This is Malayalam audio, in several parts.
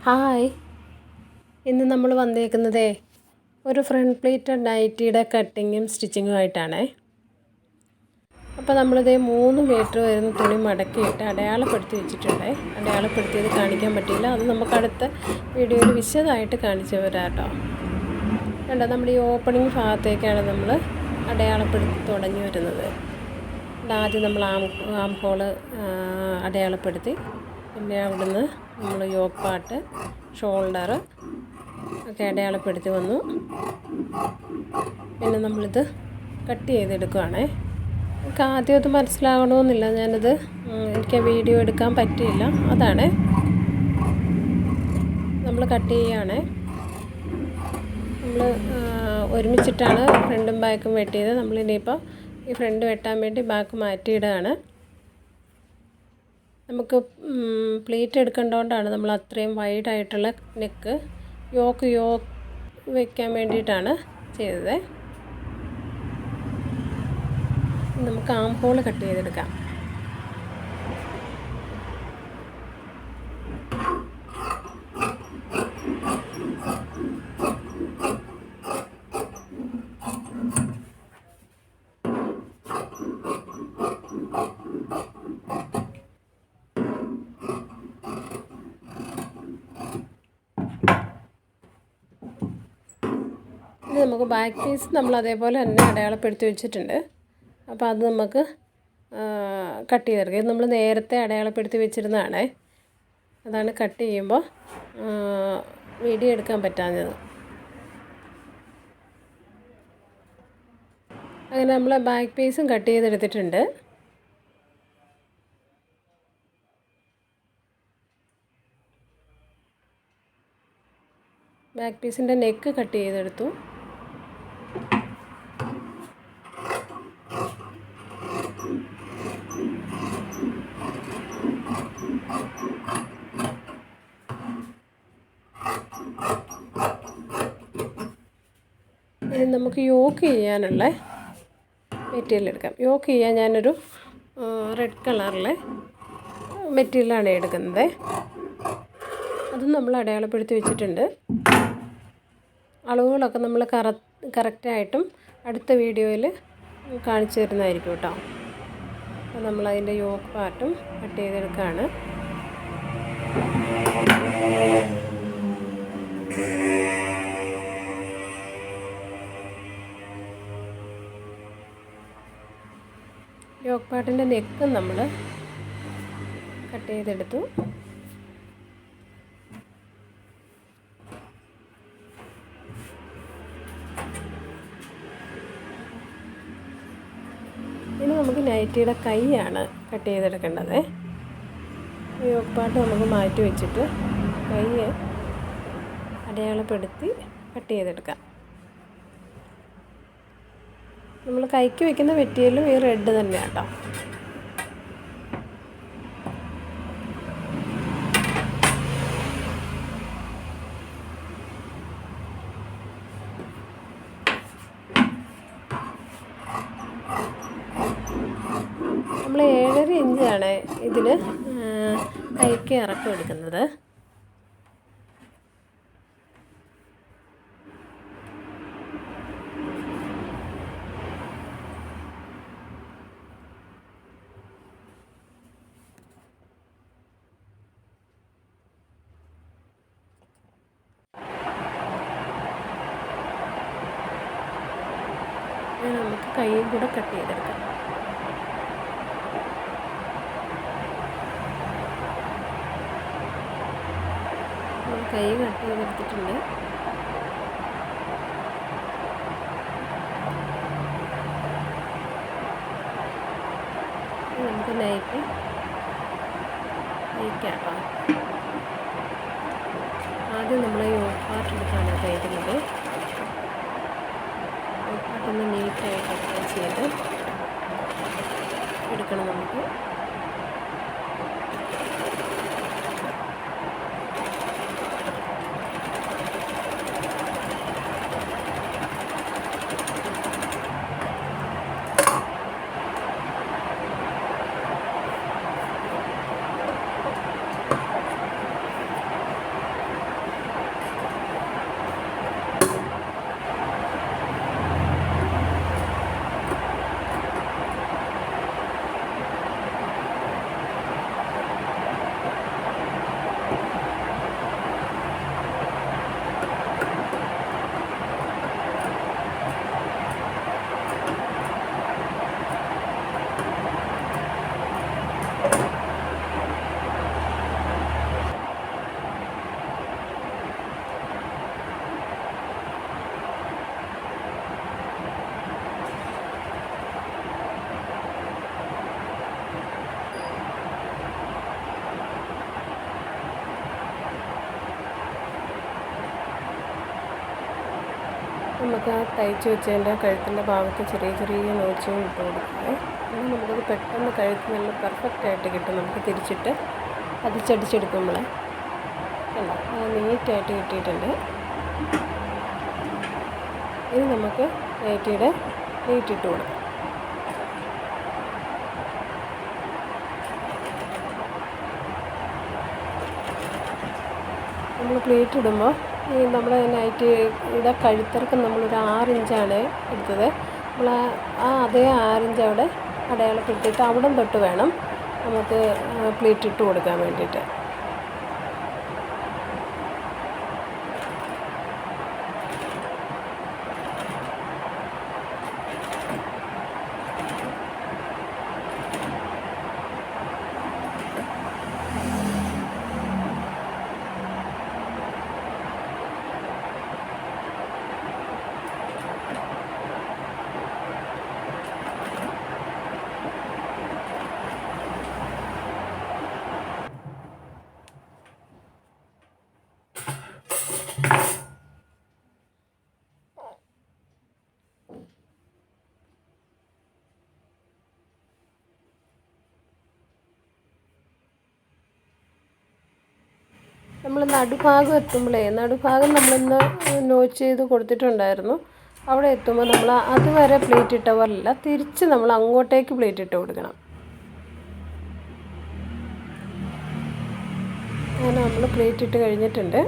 ഹായ്, ഇന്ന് നമ്മൾ വന്നേക്കുന്നതേ ഒരു ഫ്രണ്ട് പ്ലേറ്റഡ് നൈറ്റിയുടെ കട്ടിങ്ങും സ്റ്റിച്ചിങ്ങും ആയിട്ടാണേ. അപ്പോൾ നമ്മളിതേ 3 മീറ്റർ വരുന്ന തുണി മടക്കിയിട്ട് അടയാളപ്പെടുത്തി വെച്ചിട്ടുണ്ട്. അടയാളപ്പെടുത്തിയത് കാണിക്കാൻ പറ്റിയില്ല, അത് നമുക്ക് അടുത്ത വീഡിയോയിൽ വിശദമായിട്ട് കാണിച്ചു തരാം കേട്ടോ. കണ്ടോ, നമ്മുടെ ഈ ഓപ്പണിങ് ഭാഗത്തേക്കാണ് നമ്മൾ അടയാളപ്പെടുത്തി തുടങ്ങി വരുന്നത്. ആദ്യം നമ്മൾ ആം ഹോള് അടയാളപ്പെടുത്തി, പിന്നെ അവിടുന്ന് നമ്മൾ യോക്ക് പാർട്ട്, ഷോൾഡർ ഒക്കെ അടയാളപ്പെടുത്തി വന്നു. പിന്നെ നമ്മളിത് കട്ട് ചെയ്തെടുക്കുകയാണേ. എനിക്ക് ആദ്യം അത് മനസ്സിലാകണമെന്നില്ല, എനിക്ക് വീഡിയോ എടുക്കാൻ പറ്റിയില്ല, അതാണ്. നമ്മൾ കട്ട് ചെയ്യുകയാണേ. നമ്മൾ ഒരുമിച്ചിട്ടാണ് ഫ്രണ്ടും ബാക്കും വെട്ടിയത്. നമ്മളിനിയിപ്പോൾ ഈ ഫ്രണ്ട് വെട്ടാൻ വേണ്ടി ബാക്ക് മാറ്റിയിടുകയാണ്. നമുക്ക് പ്ലേറ്റ് എടുക്കേണ്ടതുകൊണ്ടാണ് നമ്മൾ അത്രയും വൈഡായിട്ടുള്ള നെക്ക് യോക്ക് വയ്ക്കാൻ വേണ്ടിയിട്ടാണ് ചെയ്തത്. നമുക്ക് ആം ഹോൾ കട്ട് ചെയ്തെടുക്കാം. നമുക്ക് ബാക്ക് പീസ് നമ്മൾ അതേപോലെ തന്നെ അടയാളപ്പെടുത്തി വെച്ചിട്ടുണ്ട്. അപ്പോൾ അത് നമുക്ക് കട്ട് ചെയ്തെടുക്കാം. ഇത് നമ്മൾ നേരത്തെ അടയാളപ്പെടുത്തി വെച്ചിരുന്നതാണേ. അതാണ് കട്ട് ചെയ്യുമ്പോൾ വീഡിയോ എടുക്കാൻ പറ്റാഞ്ഞത്. അങ്ങനെ നമ്മൾ ബാക്ക് പീസും കട്ട് ചെയ്തെടുത്തിട്ടുണ്ട്. ബാക്ക് പീസിൻ്റെ നെക്ക് കട്ട് ചെയ്തെടുത്തു. ഇനി നമുക്ക് യോക്ക് ചെയ്യാനുള്ള മെറ്റീരിയൽ എടുക്കാം. യോക്ക് ചെയ്യാൻ ഞാനൊരു റെഡ് കളറിലെ മെറ്റീരിയലാണ് എടുക്കുന്നത്. അതും നമ്മൾ അടയാളപ്പെടുത്തി വെച്ചിട്ടുണ്ട്. അളവുകളൊക്കെ നമ്മൾ കറക്റ്റായിട്ടും അടുത്ത വീഡിയോയിൽ കാണിച്ചു തരുന്നതായിരിക്കും കേട്ടോ. അപ്പോൾ നമ്മളതിൻ്റെ യോക്ക് പാർട്ടും കട്ട് ചെയ്തെടുക്കുകയാണ്. യോക്ക് പാർട്ടിൻ്റെ നെക്കും നമ്മൾ കട്ട് ചെയ്തെടുത്തു. ഇനി നമുക്ക് നൈറ്റിയുടെ കൈയാണ് കട്ട് ചെയ്തെടുക്കേണ്ടത്. യോക്ക് പാർട്ട് നമുക്ക് മാറ്റി വെച്ചിട്ട് കൈ അടയാളപ്പെടുത്തി കട്ട് ചെയ്തെടുക്കാം. നമ്മൾ കൈക്ക് വെക്കുന്ന മെറ്റീരിയലും ഈ റെഡ് തന്നെയാണ് കേട്ടോ. നമ്മൾ 7.5 ഇഞ്ചാണ് ഇതിൽ കൈക്ക് ഇറക്കം എടുക്കുന്നത്. നമുക്ക് കൈയും കൂടെ കട്ട് ചെയ്തെടുക്കാം. കൈ കട്ട് ചെയ്തെടുത്തിട്ടുണ്ട്. നമുക്ക് നൈറ്റ് കേട്ടോ. ആദ്യം നമ്മൾ യോക്ക് പാർട്ട് എടുത്താണ് തയ്ക്കുന്നത്. യോക്ക് പാർട്ടൊന്ന് നീറ്റായിട്ട് അറ്റാച്ച് ചെയ്ത് എടുക്കണം നമുക്ക്. നമുക്ക് ആ തയ്ച്ച് വെച്ചതിൻ്റെ കഴുത്തിൻ്റെ ഭാഗത്ത് ചെറിയ ചെറിയ നോച്ചുകൾ ഇട്ട് കൊടുക്കുക. എന്നാൽ നമുക്കത് പെട്ടെന്ന് കഴുത്ത് നല്ല പെർഫെക്റ്റായിട്ട് കിട്ടും. നമുക്ക് തിരിച്ചിട്ട് പതിച്ചടിച്ചെടുക്കുമ്പോൾ കണ്ടോ അത് നീറ്റായിട്ട് കിട്ടിയിട്ടുണ്ട്. ഇനി നമുക്ക് നൈറ്റിയുടെ പ്ലീറ്റ് ഇട്ട് കൊടുക്കാം. നമ്മൾ പ്ലീറ്റ് ഇടുമ്പോൾ ഈ നമ്മുടെ നൈറ്റിയുടെ കഴുത്തിറക്കം നമ്മളൊരു 6 ഇഞ്ചാണ് എടുത്തത്. നമ്മൾ അതേ 6 ഇഞ്ച് അവിടെ അടയാളപ്പെടുത്തിയിട്ട് അവിടം തൊട്ട് വേണം നമുക്ക് പ്ലീറ്റ് ഇട്ട് കൊടുക്കാൻ വേണ്ടിയിട്ട്. നമ്മൾ നടുഭാഗം എത്തുമ്പോഴേ നടുഭാഗം നമ്മളൊന്ന് നോച്ച് ചെയ്ത് കൊടുത്തിട്ടുണ്ടായിരുന്നു. അവിടെ എത്തുമ്പോൾ നമ്മൾ അതുവരെ പ്ലേറ്റ് ഇട്ട പോലല്ല, തിരിച്ച് നമ്മൾ അങ്ങോട്ടേക്ക് പ്ലേറ്റ് ഇട്ട് കൊടുക്കണം. അങ്ങനെ നമ്മൾ പ്ലേറ്റ് ഇട്ട് കഴിഞ്ഞിട്ടുണ്ട്.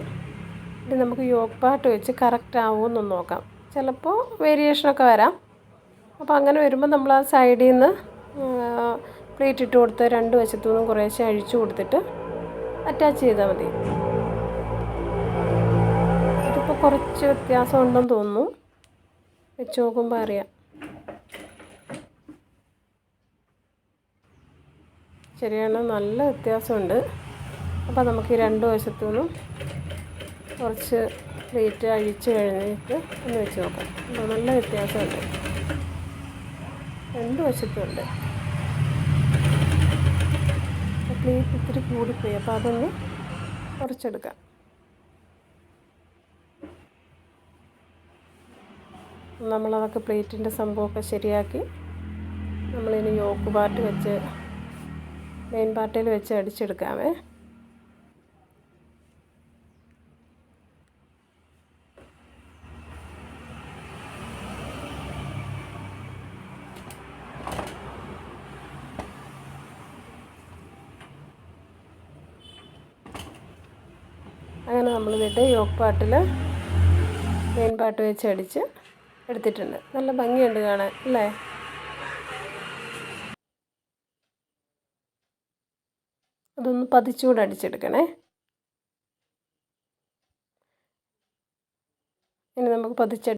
ഇത് നമുക്ക് യോക്ക് പാർട്ട് വെച്ച് കറക്റ്റ് ആവുമെന്നൊന്ന് നോക്കാം. ചിലപ്പോൾ വേരിയേഷനൊക്കെ വരാം. അപ്പോൾ അങ്ങനെ വരുമ്പോൾ നമ്മൾ ആ സൈഡിൽ നിന്ന് പ്ലേറ്റ് ഇട്ട് കൊടുത്ത് 2 വശത്തു നിന്നും കുറേശ്ശെ അഴിച്ചു കൊടുത്തിട്ട് അറ്റാച്ച് ചെയ്താൽ മതി. ഇതിപ്പോൾ കുറച്ച് വ്യത്യാസം ഉണ്ടെന്ന് തോന്നുന്നു, വെച്ച് നോക്കുമ്പോൾ അറിയാം. ശരിയാണ്, നല്ല വ്യത്യാസമുണ്ട്. അപ്പോൾ നമുക്ക് ഈ 2 വശത്തു നിന്നും കുറച്ച് പ്ലേറ്റ് അഴിച്ച് കഴിഞ്ഞിട്ട് ഒന്ന് വെച്ച് നോക്കാം. നല്ല വ്യത്യാസമുണ്ട്, 2 വശത്തുമുണ്ട്. പ്ലേറ്റ് ഇത്തിരി കൂടിപ്പോയി, അപ്പോൾ അതൊന്ന് കുറച്ചെടുക്കാം. നമ്മളതൊക്കെ പ്ലേറ്റിൻ്റെ സംഭവമൊക്കെ ശരിയാക്കി നമ്മളിനി യോക്ക് പാർട്ട് വെച്ച് മെയിൻ പാർട്ടിൽ വെച്ച് അടിച്ചെടുക്കാമേ. അങ്ങനെ നമ്മളിതിട്ട് യോക്ക് പാർട്ടിൽ മെയിൻ പാർട്ട് വെച്ച് അടിച്ച് എടുത്തിട്ടുണ്ട്. നല്ല ഭംഗിയുണ്ട് കാണാൻ അല്ലേ? അതൊന്ന് പതിച്ചുകൂടെ അടിച്ചെടുക്കണേ. ഇനി നമുക്ക് പതിച്ചടി